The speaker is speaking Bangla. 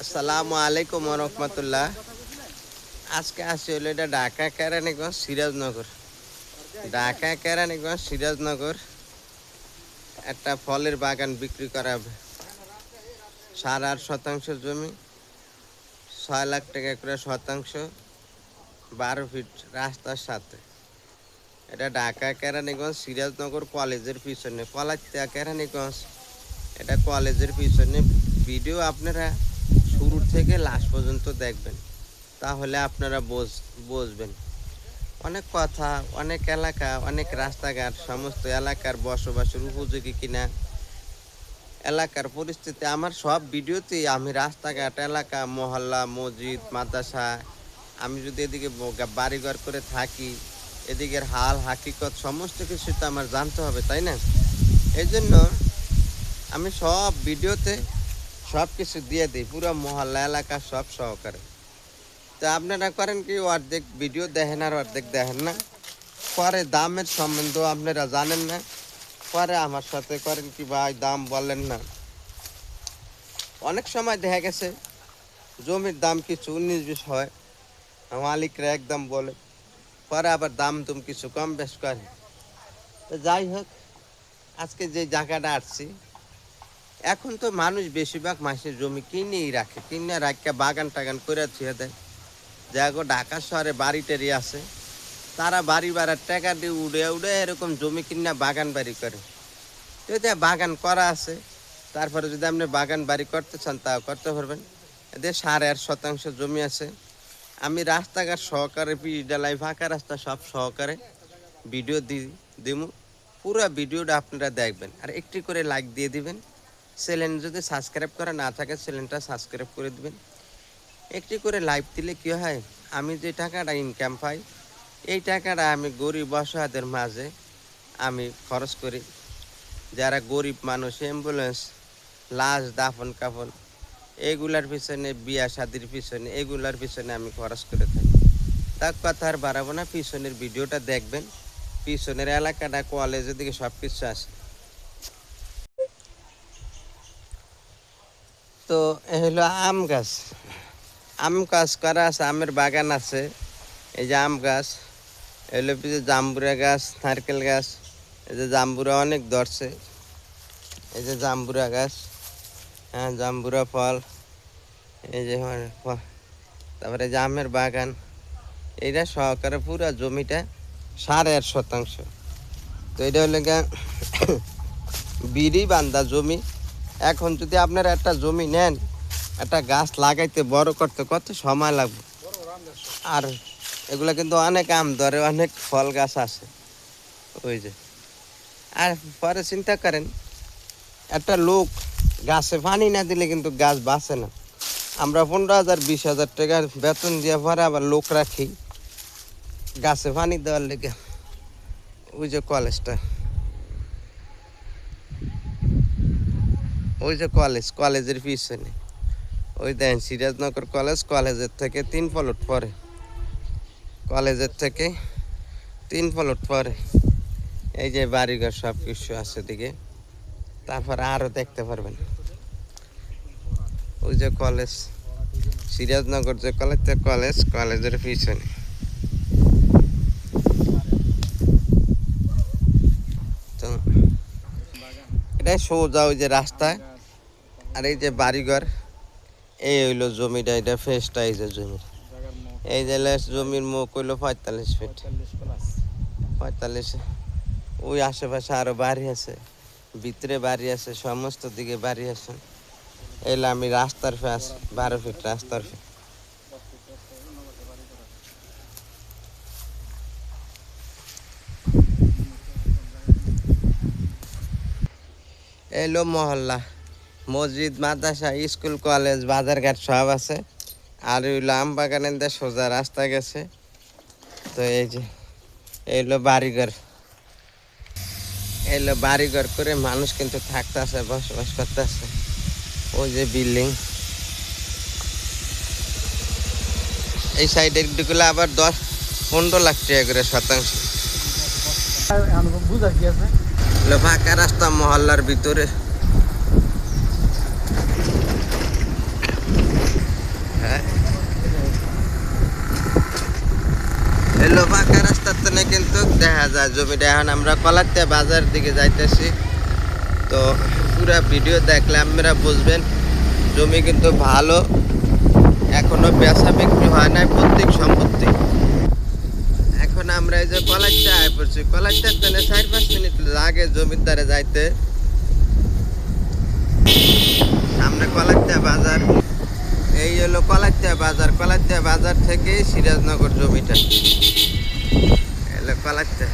আসসালামু আলাইকুম রহমতুল্লাহ। আজকে আসি হলো এটা ঢাকা কেরানীগঞ্জ সিরাজনগর। ঢাকা কেরানীগঞ্জ সিরাজনগর একটা ফলের বাগান বিক্রি করা হবে। 8.5 শতাংশ জমি, 6 লাখ টাকা করে শতাংশ, 12 ফিট রাস্তার সাথে। এটা ঢাকা কেরানীগঞ্জ সিরাজনগর কলেজের পিছনে, পলাশিয়া কেরানীগঞ্জ, এটা কলেজের পিছনে। ভিডিও আপনারা শুরু থেকে লাস্ট পর্যন্ত দেখবেন, তাহলে আপনারা বুঝবেন। অনেক কথা, অনেক এলাকা, অনেক রাস্তাঘাট, সমস্ত এলাকার বসবাসের উপযোগী কিনা, এলাকার পরিস্থিতি আমার সব ভিডিওতেই আমি রাস্তাঘাট, এলাকা, মহল্লা, মসজিদ, মাদ্রাসা, আমি যদি এদিকে বাড়িঘর করে থাকি, এদিকের হাল হাকিকত সমস্ত কিছু তো আমার জানতে হবে, তাই না? এই জন্য আমি সব ভিডিওতে সব কিছু দিয়ে দিই, পুরো মহল্লা এলাকা সব সহকারে। তো আপনারা করেন কি, অর্ধেক ভিডিও দেখেন আর অর্ধেক দেখেন না। পরে দামের সম্বন্ধ আপনারা জানেন না, পরে আমার সাথে করেন কি ভাই দাম বলেন না। অনেক সময় দেখা গেছে জমির দাম কিছু 19-20 হয়, মালিকরা একদম বলে, পরে আবার দাম তুম কিছু কম বেশ করে। তো যাই হোক, আজকে যে জায়গাটা আসছি, এখন তো মানুষ বেশিরভাগ মাসের জমি কিনেই রাখে, কিনে রাখে বাগান টাগান করে ছেড়ে দেয়। যাগো ঢাকা শহরে বাড়ি টাড়ি আছে, তারা বাড়ি ভাড়ার টাকা দিয়ে উড়ে উড়ে এরকম জমি কিনে বাগান বাড়ি করে। যদি বাগান করা আছে, তারপরে যদি আপনি বাগান বাড়ি করতে চান তাও করতে পারবেন। এদের 8.5 শতাংশ জমি আছে। আমি রাস্তাঘাট সহকারে, পিচ ডালাই, ফাঁকা রাস্তা সব সহকারে ভিডিও দিব। পুরো ভিডিওটা আপনারা দেখবেন, আর একটি করে লাইক দিয়ে দিবেন। চ্যানেল যদি সাবস্ক্রাইব করা না থাকে, চ্যানেলটা সাবস্ক্রাইব করে দিবেন। একটি করে লাইক দিলে কী হয়, আমি যে টাকাটা ইনকাম পাই, এই টাকাটা আমি গরিব অসহায়দের মাঝে আমি খরচ করি। যারা গরিব মানুষ, অ্যাম্বুলেন্স, লাশ দাফন কাফন, এগুলার পিছনে, বিয়া শাদির পিছনে, এগুলার পিছনে আমি খরচ করে থাকি। তার কথা আর বাড়াবো না, পিছনের ভিডিওটা দেখবেন। পিছনের এলাকাটা, কলেজের দিকে সব কিছু আছে। তো এ হলো আম গাছ, আম গাছ করা আছে, আমের বাগান আছে। এই যে আম গাছ, এগুলো যে জাম্বুরা গাছ, নারকেল গাছ, এই যে জাম্বুরা অনেক ধরছে, এই যে জাম্বুরা গাছ, হ্যাঁ জাম্বুরা ফল, এই যে তারপরে যে আমের বাগান, এইটা সহকারে পুরা জমিটা 8.5 শতাংশ। তো এটা হলো গিয়ে বিড়ি বান্ধা জমি। এখন যদি আপনারা একটা জমি নেন, একটা গাছ লাগাইতে বড় করতে কত সময় লাগবে। আর এগুলা কিন্তু অনেক আম ধরে, অনেক ফল গাছ আছে ওই যে। আর পরে চিন্তা করেন, একটা লোক গাছে পানি না দিলে কিন্তু গাছ বাঁচে না। আমরা 15,000 20,000 টাকার বেতন দিয়ে পরে আবার লোক রাখি গাছে পানি দেওয়ার লেগে। ওই যে কলেজটা, ওই যে কলেজের পিছনে ওই দেখেন সিরাজনগর কলেজ, কলেজের থেকে 3 প্লট পরে, কলেজের থেকে 3 প্লট পরে এই যে বাড়িঘর সব কিছু আছে দিকে। তারপরে আরও দেখতে পারবেন ওই যে কলেজ, সিরাজনগর যে কলেজের পিছনে। তো এটাই সোজা ওই যে রাস্তা, আর এই যে বাড়িঘর, এই হইলো জমিটা, এটা ফেসটা, এই যে জমির, এই যে জমির মুখ হইলো 45 ফিট, 45। ওই আশেপাশে আরো বাড়ি আছে, ভিতরে বাড়ি আছে, সমস্ত দিকে বাড়ি আছে। এলে আমি রাস্তার ফেস 12 ফিট রাস্তার ফে। এলো মহল্লা, মসজিদ, মাদ্রাসা, স্কুল, কলেজ, বাজারঘাট সব আছে। আর ওইলো আম বাগানের সোজা রাস্তা গেছে। তো এই যে এইলো বাড়িঘর, এলো বাড়িঘর করে মানুষ কিন্তু থাকতেছে, বসবাস করতেছে। ওই যে বিল্ডিং, এই সাইডের দিকগুলো আবার 10-15 লাখ টাকা করে শতাংশ। ফাঁকা রাস্তা মহল্লার ভিতরে। কিন্তু দেখা যায় জমিটা। এখন আমরা কলারতে বাজার দিকে যাইতেছি, তো পুরা ভিডিও দেখলে আপনারা বুঝবেন জমি কিন্তু ভালো, এখনো বেচা বিক্রি হয় নাই প্রত্যেক সম্পত্তি। এখন আমরা এই যে কলারটা আয় পড়ছি, কলারটার তেনে 4-5 মিনিট লাগে জমিদারে যাইতে। সামনে কলারটা বাজার, এই হলো কলারটা বাজার। কলারটা বাজার থেকে সিরাজনগর জমিটা এলো কলারটা।